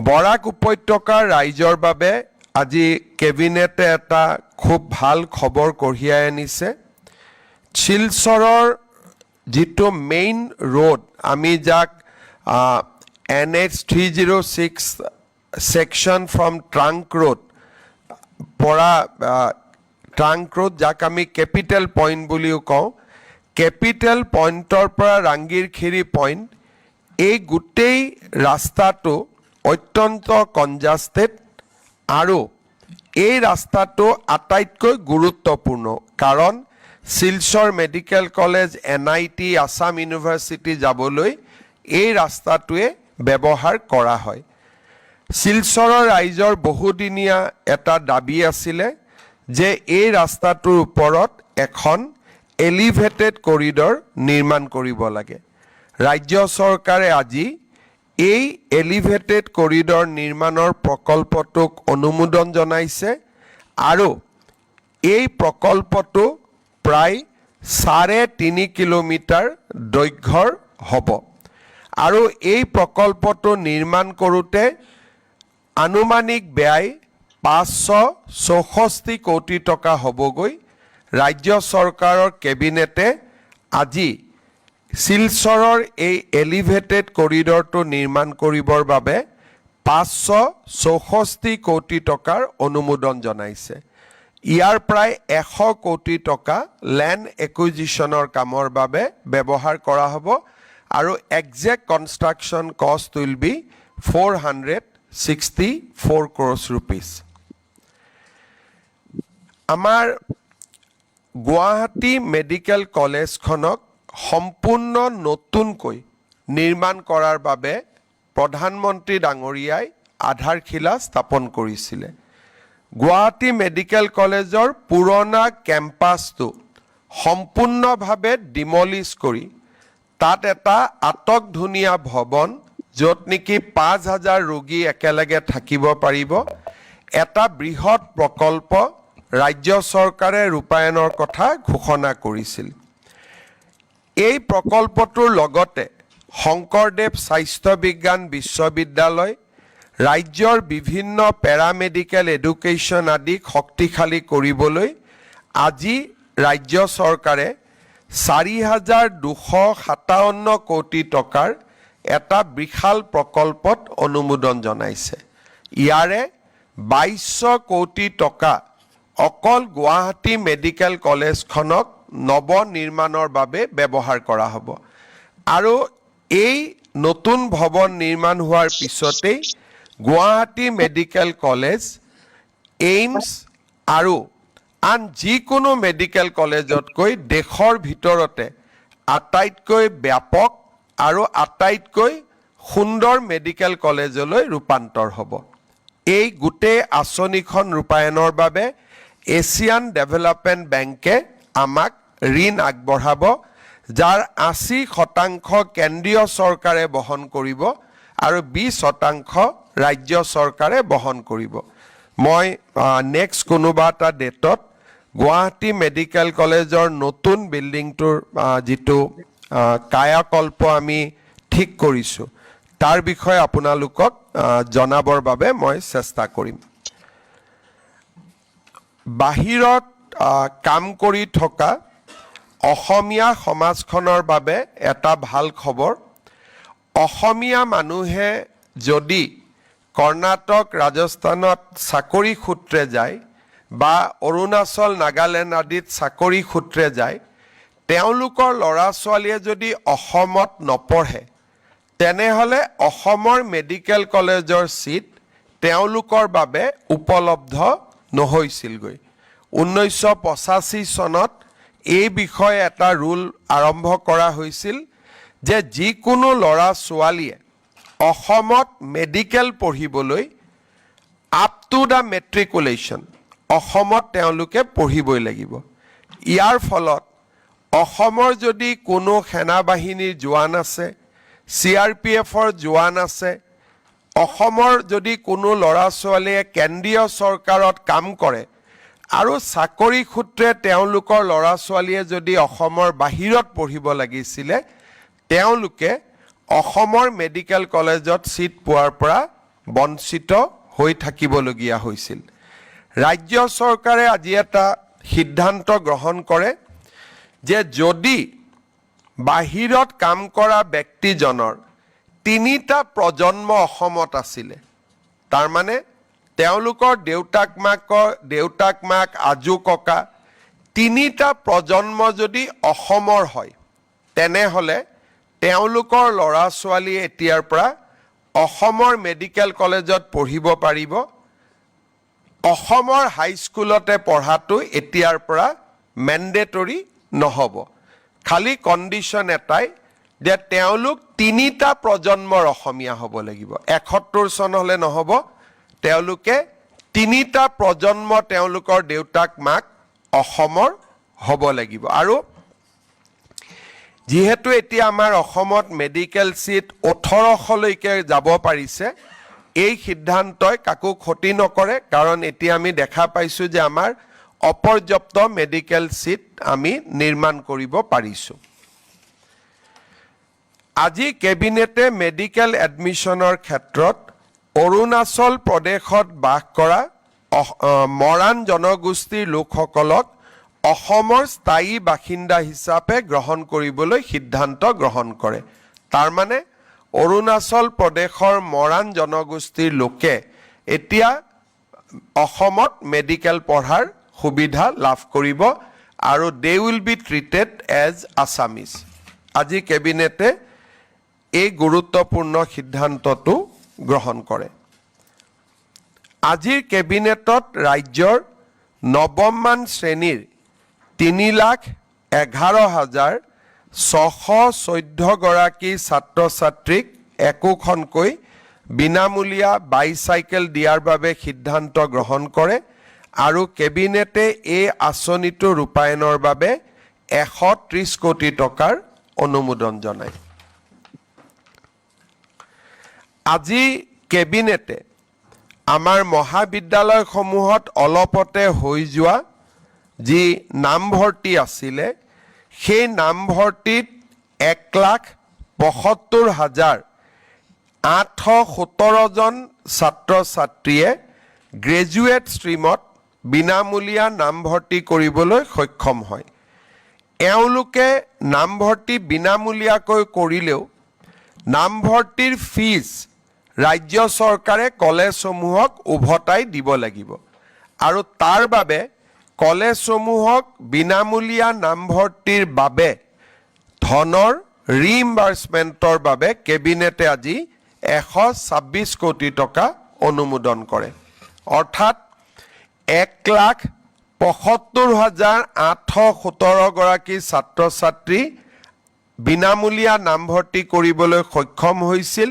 বৰাক উপত্যকাৰ ৰাইজৰ বাবে আজি কেবিনেটে এটা খুব ভাল খবৰ কঢ়িয়াই আনিছে। শিলচৰৰ যিটো মেইন ৰোড আমি যাক NH 306 section from trunk road পৰা ট্ৰাংক ৰোড যাক আমি কেপিটেল পইণ্ট বুলিও কওঁ, কেপিটেল পইণ্টৰ পৰা ৰাংগিৰখিৰি পইণ্ট, এই গোটেই ৰাস্তাটো অত্যন্ত কনজাষ্টেড আৰু এই ৰাস্তাটো আটাইতকৈ গুৰুত্বপূৰ্ণ কাৰণ Silchar medical college NIT Assam university যাবলৈ এই ৰাস্তাটোৱে ব্যৱহাৰ কৰা হয়। শিলচৰৰ ৰাইজৰ বহুদিনীয়া এটা দাবী আছিলে যে এই ৰাস্তাটোৰ ওপৰত এখন এলিভেটেড কৰিডৰ নিৰ্মাণ কৰিব লাগে। ৰাজ্য চৰকাৰে আজি এই এলিভেটেড কৰিডৰ নিৰ্মাণৰ প্ৰকল্পটোক অনুমোদন জনাইছে আৰু এই প্ৰকল্পটো প্ৰায় 3.5 কিলোমিটাৰ দৈৰ্ঘ্যৰ হ'ব আৰু এই প্ৰকল্পটো নিৰ্মাণ কৰোঁতে আনুমানিক ব্যয় 564 কোটি টকা হ'বগৈ। ৰাজ্য চৰকাৰৰ কেবিনেটে আজি শিলচৰৰ এই এলিভেটেড কৰিডৰটো নিৰ্মাণ কৰিবৰ বাবে 564 কোটি টকাৰ অনুমোদন জনাইছে। ইয়াৰ প্ৰায় 100 কোটি টকা লেণ্ড একুইজিশ্যনৰ কামৰ বাবে ব্যৱহাৰ কৰা হ'ব আৰু একজেক্ট কনষ্ট্ৰাকশ্যন কষ্ট উইল বি 464 crores rupees। আমাৰ গুৱাহাটী মেডিকেল কলেজখনক সম্পূৰ্ণ নতুনকৈ নিৰ্মাণ কৰাৰ বাবে প্ৰধানমন্ত্ৰী ডাঙৰীয়াই আধাৰশিলা স্থাপন কৰিছিলে। গুৱাহাটী মেডিকেল কলেজৰ পুৰণা কেম্পাছটো সম্পূৰ্ণভাৱে ডিমলিছ কৰি তাত এটা আটকধুনীয়া ভৱন য'ত নেকি 5,000 ৰোগী একেলগে থাকিব পাৰিব, এটা বৃহৎ প্ৰকল্প ৰাজ্য চৰকাৰে ৰূপায়ণৰ কথা ঘোষণা কৰিছিল। এই প্ৰকল্পটোৰ লগতে শংকৰদেৱ স্বাস্থ্য বিজ্ঞান বিশ্ববিদ্যালয়, ৰাজ্যৰ বিভিন্ন পেৰামেডিকেল এডুকেশ্যন আদিক শক্তিশালী কৰিবলৈ আজি ৰাজ্য চৰকাৰে 4,257 কোটি টকাৰ এটা বিশাল প্ৰকল্পত অনুমোদন জনাইছে। ইয়াৰে 2200 কোটি টকা অকল গুৱাহাটী মেডিকেল কলেজখনক নৱনিৰ্মাণৰ বাবে ব্যৱহাৰ কৰা হ'ব আৰু এই নতুন ভৱন নিৰ্মাণ হোৱাৰ পিছতেই গুৱাহাটী মেডিকেল কলেজ, এইমছ আৰু আন যিকোনো মেডিকেল কলেজতকৈ দেশৰ ভিতৰতে আটাইতকৈ ব্যাপক আৰু আটাইতকৈ সুন্দৰ মেডিকেল কলেজলৈ ৰূপান্তৰ হ'ব। এই গোটেই আঁচনিখন ৰূপায়ণৰ বাবে এছিয়ান ডেভেলপমেণ্ট বেংকে আমাক ঋণ আগবঢ়াব, যাৰ 80% কেন্দ্ৰীয় চৰকাৰে বহন কৰিব আৰু 20% ৰাজ্য চৰকাৰে বহন কৰিব। মই নেক্সট কোনোবা এটা ডেটত গুৱাহাটী মেডিকেল কলেজৰ নতুন বিল্ডিংটোৰ যিটো কায়াকল্প আমি ঠিক কৰিছোঁ তাৰ বিষয়ে আপোনালোকক জনাবৰ বাবে মই চেষ্টা কৰিম। বাহিৰত কাম কৰি থকা অসমীয়া সমাজখনৰ বাবে এটা ভাল খবৰ। অসমীয়া মানুহে যদি কৰ্ণাটক, ৰাজস্থানত চাকৰি সূত্ৰে যায় বা অৰুণাচল, নাগালেণ্ড আদিত চাকৰি সূত্ৰে যায়, তেওঁলোকৰ ল'ৰা ছোৱালীয়ে যদি অসমত নপঢ়ে তেনেহ'লে অসমৰ মেডিকেল কলেজৰ চিট তেওঁলোকৰ বাবে উপলব্ধ নহৈছিলগৈ। 1985 চনত এই বিষয়ে এটা ৰুল আৰম্ভ কৰা হৈছিল যে যিকোনো ল'ৰা ছোৱালীয়ে অসমত মেডিকেল পঢ়িবলৈ আপ টু দ্য মেট্ৰিকুলেশ্যন অসমত তেওঁলোকে পঢ়িবই লাগিব। ইয়াৰ ফলত অসমৰ যদি কোনো সেনাবাহিনীৰ জোৱান আছে, CRPFৰ জোৱান আছে, অসমৰ যদি কোনো ল'ৰা ছোৱালীয়ে কেন্দ্ৰীয় চৰকাৰত কাম কৰে আৰু চাকৰি সূত্ৰে তেওঁলোকৰ ল'ৰা ছোৱালীয়ে যদি অসমৰ বাহিৰত পঢ়িব লাগিছিলে তেওঁলোকে অসমৰ মেডিকেল কলেজত চিট পোৱাৰ পৰা বঞ্চিত হৈ থাকিবলগীয়া হৈছিল ৰাজ্য চৰকাৰে আজি এটা সিদ্ধান্ত গ্ৰহণ কৰে যে যদি বাহিৰত কাম কৰা ব্যক্তিজনৰ 3টা প্ৰজন্ম অসমত আছিলে তাৰ মানে তেওঁলোকৰ দেউতাক মাক আজু ককা 3টা প্ৰজন্ম যদি অসমৰ হয় তেনেহলে তেওঁলোকৰ ল'ৰা ছোৱালী এতিয়াৰ পৰা অসমৰ মেডিকেল কলেজত পঢ়িব পাৰিব অসমৰ হাইস্কুলতে পঢ়াটো এতিয়াৰ পৰা মেন্ডেটৰী নহব খালি কন্ডিশন এটাই যে তেওঁলোক 3টা প্ৰজন্মৰ অসমীয়া হ'ব লাগিব 71 চন হলে নহব তেওঁলোকে 3টা প্ৰজন্ম তেওঁলোকৰ দেউতাক মাক অসমৰ হ'ব লাগিব আৰু যেহেতু এতিয়া আমাৰ অসমত মেডিকেল সিট 1800 লৈকে যাব পাৰিছে এই সিদ্ধান্তই কাকো ক্ষতি নকৰে কাৰণ এতিয়া আমি দেখা পাইছো যে আমাৰ অপৰ্যাপ্ত মেডিকেল সিট আমি নিৰ্মাণ কৰিব পাৰিছো আজি কেবিনেটে মেডিকেল এডমিশনৰ ক্ষেত্ৰত অৰুণাচল প্ৰদেশত বাস কৰা মৰাণ জনগোষ্ঠীৰ লোকসকলক অসমৰ স্থায়ী বাসিন্দা হিচাপে গ্ৰহণ কৰিবলৈ সিদ্ধান্ত গ্ৰহণ কৰে তাৰ মানে অৰুণাচল প্ৰদেশৰ মৰাণ জনগোষ্ঠীৰ লোকে এতিয়া অসমত মেডিকেল পঢ়াৰ সুবিধা লাভ কৰিব আৰু they will be treated as Assamese আজি কেবিনেটে এই গুৰুত্বপূৰ্ণ সিদ্ধান্তটো গ্ৰহণ কৰে আজিৰ কেবিনেটত ৰাজ্যৰ নৱমমান শ্ৰেণীৰ 3,11,614 গৰাকী ছাত্ৰ ছাত্ৰীক একোখনকৈ বিনামূলীয়া বাইচাইকেল দিয়াৰ বাবে সিদ্ধান্ত গ্ৰহণ কৰে আৰু কেবিনেটে এই আঁচনিটো ৰূপায়ণৰ বাবে 130 কোটি টকাৰ অনুমোদন জনায় আজি কেবিনেটে আমাৰ মহাবিদ্যালয়সমূহত অলপতে হৈ যোৱা যি নামভৰ্তি আছিলে সেই নামভৰ্তিত 1,75,817 জন ছাত্ৰ ছাত্ৰীয়ে গ্ৰেজুৱেট ষ্ট্ৰীমত বিনামূলীয়া নামভৰ্তি কৰিবলৈ সক্ষম হয় এওঁলোকে নামভৰ্তি বিনামূলীয়াকৈ কৰিলেও নামভৰ্তিৰ ফিজ ৰাজ্য চৰকাৰে কলেজসমূহক উভতাই দিব লাগিব আৰু তাৰ বাবে কলেজসমূহক বিনামূলীয়া নামভৰ্তিৰ বাবে ধনৰ ৰিইম্বাৰ্সমেন্টৰ বাবে কেবিনেটে আজি 126 কোটি টকা অনুমোদন কৰে অৰ্থাৎ 1,75,817 গৰাকী ছাত্ৰ ছাত্ৰী বিনামূলীয়া নামভৰ্তি কৰিবলৈ সক্ষম হৈছিল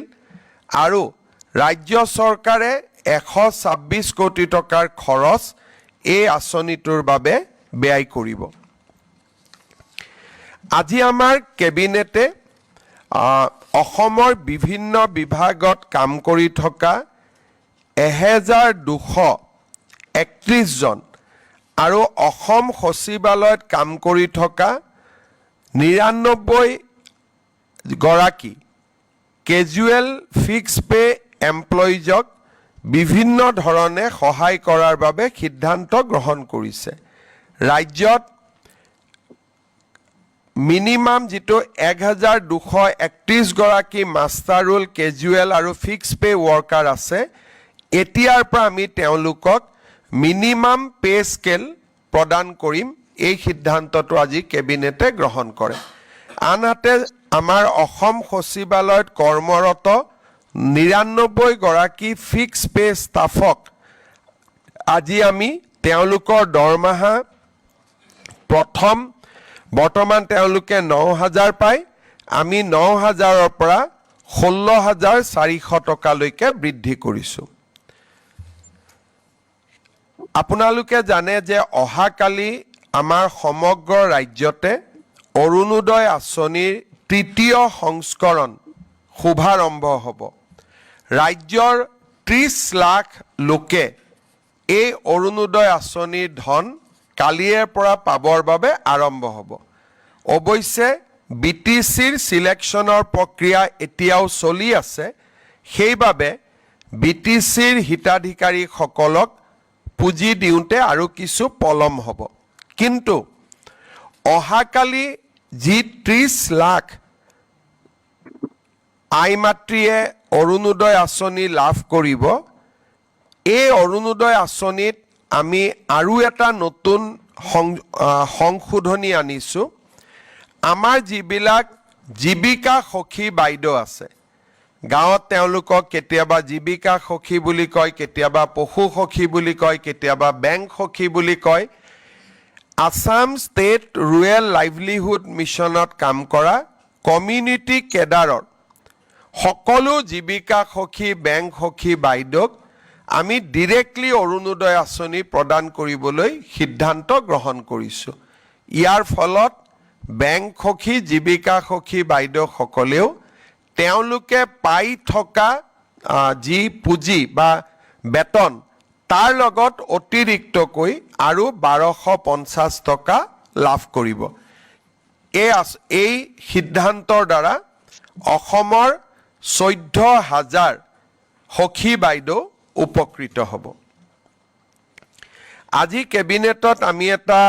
আৰু ৰাজ্য চৰকাৰে 126 কোটি টকাৰ খৰচ এই আঁচনিটোৰ বাবে ব্যয় কৰিব আজি আমাৰ কেবিনেটে অসমৰ বিভিন্ন বিভাগত কাম কৰি থকা 1,231 জন আৰু অসম সচিবালয়ত কাম কৰি থকা 99 গৰাকী কেজুৱেল ফিক্স পে এমপ্লয়িজক বিভিন্ন ধৰণে সহায় কৰাৰ বাবে সিদ্ধান্ত গ্ৰহণ কৰিছে ৰাজ্যত মিনিমাম যেটো 1,231 গৰাকী মাষ্টাৰ ৰোল কেজুৱেল আৰু ফিক্স পে ওয়াৰ্কাৰ আছে এতিয়াৰ পৰা আমি তেওঁলোকক মিনিমাম পে স্কেল প্ৰদান কৰিম এই সিদ্ধান্তটো আজি কেবিনেটে গ্ৰহণ কৰে আনহাতে আমাৰ অসম সচিবালয়ত কৰ্মৰত 99 গৰাকী ফিক্স পে ষ্টাফক আজি আমি তেওঁলোকৰ দৰমহা প্ৰথম বৰ্তমান তেওঁলোকে 9,000 পায় আমি 9,000ৰ পৰা 16,400 টকালৈকে বৃদ্ধি কৰিছো আপোনালোকে জানে যে অহাকালি আমাৰ সমগ্ৰ ৰাজ্যতে অৰুণোদয় আঁচনিৰ তৃতীয় সংস্কৰণ শুভাৰম্ভ হ'ব ৰাজ্যৰ 30 লাখ লোকে এই অৰুণোদয় আঁচনিৰ ধন কালিৰ পৰা পাবৰ বাবে আৰম্ভ হ'ব অৱশ্যে বিটিসিৰ সিলেকশনৰ প্ৰক্ৰিয়া এতিয়াও চলি আছে সেইবাবে BTCৰ হিতাধিকাৰীসকলক পুঁজি দিওঁতে আৰু কিছু পলম হ'ব কিন্তু অহাকালি যি 30 লাখ আই মাতৃয়ে অৰুণোদয় আঁচনি লাভ কৰিব এই অৰুণোদয় আঁচনিত আমি আৰু এটা নতুন সংশোধনী আনিছোঁ আমাৰ যিবিলাক জীৱিকা সখী বাইদেউ আছে গাঁৱত তেওঁলোকক কেতিয়াবা জীৱিকা সখী বুলি কয় কেতিয়াবা পশু সখী বুলি কয় কেতিয়াবা বেংক সখী বুলি কয় আসাম ষ্টেট ৰুৰেল লাইভলিহুড মিছনত কাম কৰা কমিউনিটি কেডাৰৰ সকলো জীৱিকা সখী বেংক সখী বাইদেউক আমি ডিৰেক্টলি অৰুণোদয় আঁচনি প্ৰদান কৰিবলৈ সিদ্ধান্ত গ্ৰহণ কৰিছোঁ ইয়াৰ ফলত বেংক সখী জীৱিকা সখী বাইদেউসকলেও তেওঁলোকে পাই থকা যি পুঁজি বা বেতন তাৰ লগত অতিৰিক্তকৈ আৰু 1250 টকা লাভ কৰিব এই সিদ্ধান্তৰ দ্বাৰা অসমৰ 14,000 সখী বাইদেউ উপকৃত হ'ব আজি কেবিনেটত আমি এটা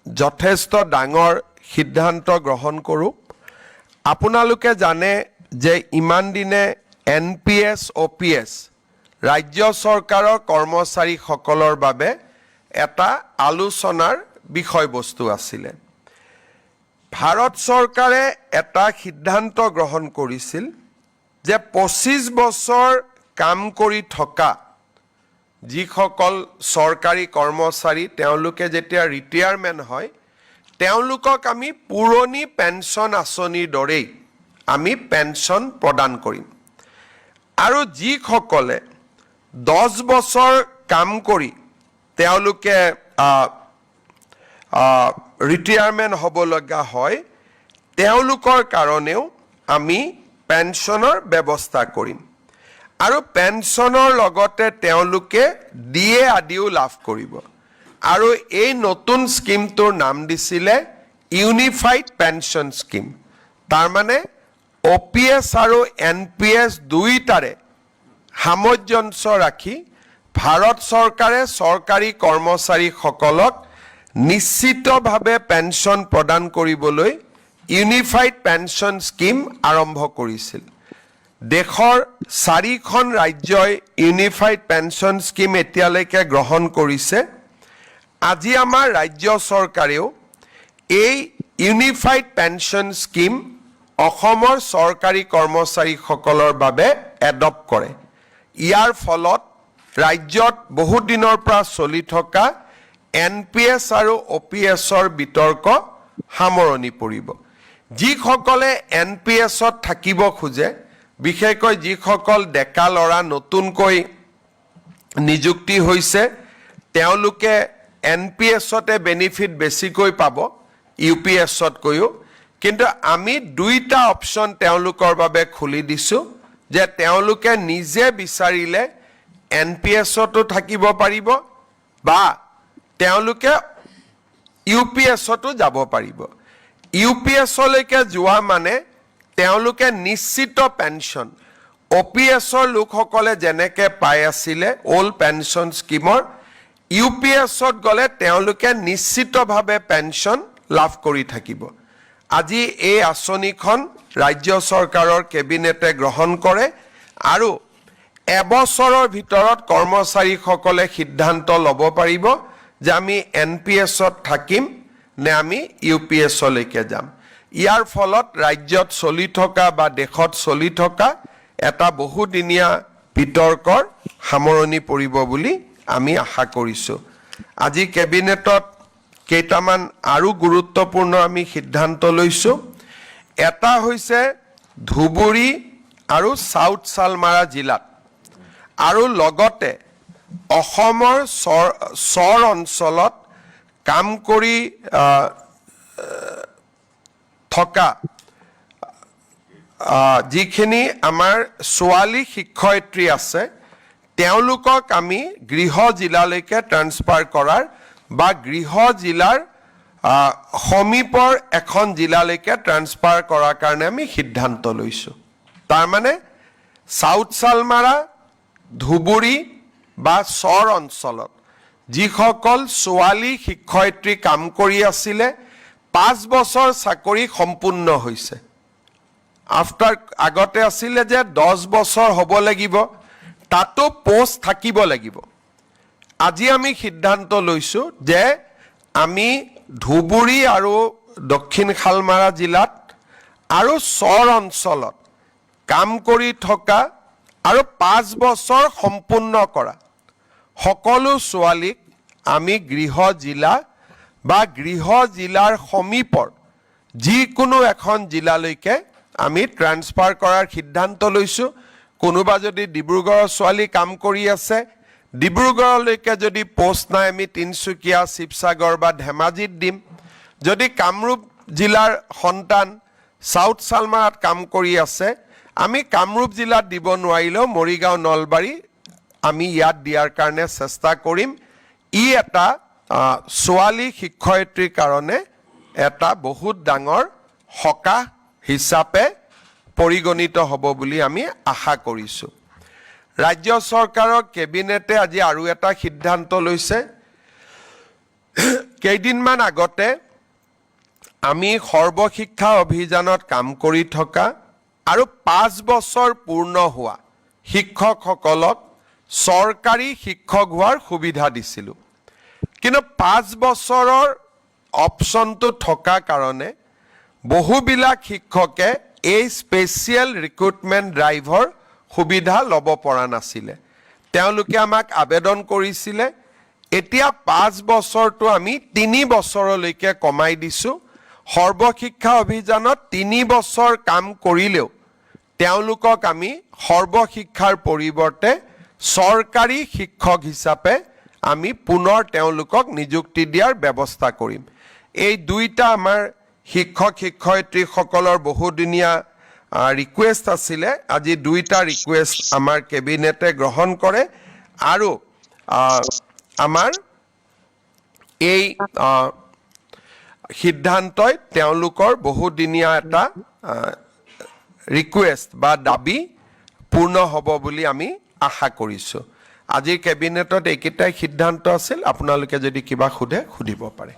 যথেষ্ট ডাঙৰ সিদ্ধান্ত গ্ৰহণ কৰোঁ আপোনালোকে জানে যে ইমান দিনে NPS OPS ৰাজ্য চৰকাৰৰ কৰ্মচাৰীসকলৰ বাবে এটা আলোচনাৰ বিষয়বস্তু আছিলে ভাৰত চৰকাৰে এটা সিদ্ধান্ত গ্ৰহণ কৰিছিল যে 25 বছৰ কাম কৰি থকা যিসকল চৰকাৰী কৰ্মচাৰী তেওঁলোকে যেতিয়া ৰিটায়াৰমেণ্ট হয় তেওঁলোকক আমি পুৰণি পেঞ্চন আঁচনিৰ দৰেই আমি পেঞ্চন প্ৰদান কৰিম আৰু যিসকলে 10 বছৰ কাম কৰি তেওঁলোকে ৰিটায়াৰমেণ্ট হ'ব লগা হয় তেওঁলোকৰ কাৰণেও আমি পেঞ্চনৰ ব্যৱস্থা কৰিম আৰু পেঞ্চনৰ লগতে তেওঁলোকে ডিএ আদিও লাভ কৰিব আৰু এই নতুন স্কিমটোৰ নাম দিছিলে ইউনিফাইড পেঞ্চন স্কিম তাৰ মানে OPS আৰু NPS দুইটাৰে সামঞ্জস্য ৰাখি ভাৰত চৰকাৰে চৰকাৰী কৰ্মচাৰীসকলক নিশ্চিতভাৱে পেঞ্চন প্ৰদান কৰিবলৈ ইউনিফাইড পেঞ্চন স্কিম আৰম্ভ কৰিছিল দেশৰ 4খন ৰাজ্যই ইউনিফাইড পেঞ্চন স্কিম এতিয়ালৈকে গ্ৰহণ কৰিছে আজি আমাৰ ৰাজ্য চৰকাৰেও এই ইউনিফাইড পেঞ্চন স্কিম অসমৰ চৰকাৰী কৰ্মচাৰীসকলৰ বাবে এডপ্ট কৰে ইয়াৰ ফলত ৰাজ্যত বহু দিনৰ পৰা চলি থকা NPS আৰু OPSৰ বিতৰ্ক সামৰণি পৰিব যিসকলে NPSত থাকিব খোজে বিশেষকৈ যিসকল ডেকা লৰা নতুনকৈ নিযুক্তি হৈছে তেওঁলোকে NPSতে বেনিফিট বেছিকৈ পাব UPSতকৈও কিন্তু আমি দুইটা অপচন তেওঁলোকৰ বাবে খুলি দিছো যে তেওঁলোকে নিজে বিচাৰিলে NPSতো থাকিব পাৰিব বা তেওঁলোকে UPSতো যাব পাৰিব UPSলৈকে যোৱা মানে তেওঁলোকে নিশ্চিত পেঞ্চন OPSৰ লোকসকলে যেনেকৈ পাই আছিলে ওল্ড পেঞ্চন স্কিমৰ UPSত গলে তেওঁলোকে নিশ্চিতভাৱে পেঞ্চন লাভ কৰি থাকিব আজি এই আঁচনিখন ৰাজ্য চৰকাৰৰ কেবিনেটে গ্ৰহণ কৰে আৰু এবছৰৰ ভিতৰত কৰ্মচাৰীসকলে সিদ্ধান্ত ল'ব পাৰিব যে আমি NPSত থাকিম নে আমি UPSলৈকে যাম ইয়াৰ ফলত ৰাজ্যত চলি থকা বা দেশত চলি থকা এটা বহুদিনীয়া বিতৰ্কৰ সামৰণি পৰিব বুলি আমি আশা কৰিছো আজি কেবিনেটত কেইটামান আৰু গুৰুত্বপূৰ্ণ আমি সিদ্ধান্ত লৈছো এটা হৈছে ধুবুৰী আৰু সাউথ সালমাৰা জিলাত আৰু লগতে অসমৰ চৰ অঞ্চলত কাম কৰি থকা যিখিনি আমাৰ ছোৱালী শিক্ষয়িত্ৰী আছে তেওঁলোকক আমি গৃহ জিলালৈকে ট্ৰান্সফাৰ কৰাৰ বা গৃহ জিলাৰ সমীপৰ এখন জিলালৈকে ট্ৰান্সফাৰ কৰাৰ কাৰণে আমি সিদ্ধান্ত লৈছো তাৰ মানে সাউথ সালমাৰা ধুবুৰী বা চৰ অঞ্চলত যিসকল ছোৱালী শিক্ষয়িত্ৰী কাম কৰি আছিলে 5 বছৰ চাকৰি সম্পূৰ্ণ হৈছে আগতে আছিলে যে 10 বছৰ হ'ব লাগিব তাতো পোষ্ট থাকিব লাগিব আজি আমি সিদ্ধান্ত লৈছো যে আমি ধুবুৰী আৰু দক্ষিণ খালমাৰা জিলাত আৰু চৰ অঞ্চলত কাম কৰি থকা আৰু 5 বছৰ সম্পূৰ্ণ কৰা সকলো ছোৱালীক আমি গৃহ জিলা বা গৃহ জিলাৰ সমীপৰ যিকোনো এখন জিলালৈকে আমি ট্ৰান্সফাৰ কৰাৰ সিদ্ধান্ত লৈছো কোনোবা যদি ডিব্ৰুগড়ৰ ছোৱালী কাম কৰি আছে ডিব্ৰুগড়লৈকে যদি পোষ্ট নাই আমি তিনচুকীয়া শিৱসাগৰ বা ধেমাজিত দিম যদি কামৰূপ জিলাৰ সন্তান সাউথ সালমাৰাত কাম কৰি আছে আমি কামৰূপ জিলাত দিব নোৱাৰিলেও মৰিগাঁও নলবাৰী আমি ইয়াত দিয়াৰ কাৰণে চেষ্টা কৰিম ই এটা ছোৱালী শিক্ষয়িত্ৰীৰ কাৰণে এটা বহুত ডাঙৰ সকাহ হিচাপে পৰিগণিত হ'ব বুলি আমি আশা কৰিছো ৰাজ্য চৰকাৰৰ কেবিনেটে আজি আৰু এটা সিদ্ধান্ত লৈছে কেইদিনমান আগতে আমি সৰ্বশিক্ষা অভিযানত কাম কৰি থকা আৰু 5 বছৰ পূৰ্ণ হোৱা শিক্ষকসকলক চৰকাৰী শিক্ষক হোৱাৰ সুবিধা দিছিলোঁ কিন্তু 5 বছৰৰ অপচনটো থকা কাৰণে বহুবিলাক শিক্ষকে এই স্পেচিয়েল ৰিক্ৰুটমেণ্ট ড্ৰাইভৰ সুবিধা ল'ব পৰা নাছিলে তেওঁলোকে আমাক আবেদন কৰিছিলে এতিয়া 5 বছৰটো আমি 3 বছৰলৈকে কমাই দিছো সৰ্বশিক্ষা অভিযানত 3 বছৰ কাম কৰিলেও তেওঁলোকক আমি সৰ্বশিক্ষাৰ পৰিৱৰ্তে চৰকাৰী শিক্ষক হিচাপে আমি পুনৰ তেওঁলোকক নিযুক্তি দিয়াৰ ব্যৱস্থা কৰিম এই দুইটা আমাৰ শিক্ষক শিক্ষয়িত্ৰীসকলৰ বহুদিনীয়া ৰিকুৱেষ্ট আছিলে আজি দুইটা ৰিকুৱেষ্ট আমাৰ কেবিনেটে গ্ৰহণ কৰে আৰু আমাৰ এই সিদ্ধান্তই তেওঁলোকৰ বহুদিনীয়া এটা ৰিকুৱেষ্ট বা দাবী পূৰ্ণ হ'ব বুলি আমি আশা কৰিছো আজিৰ কেবিনেটত এইকেইটাই সিদ্ধান্ত আছিল আপোনালোকে যদি কিবা সুধে সুধিব পাৰে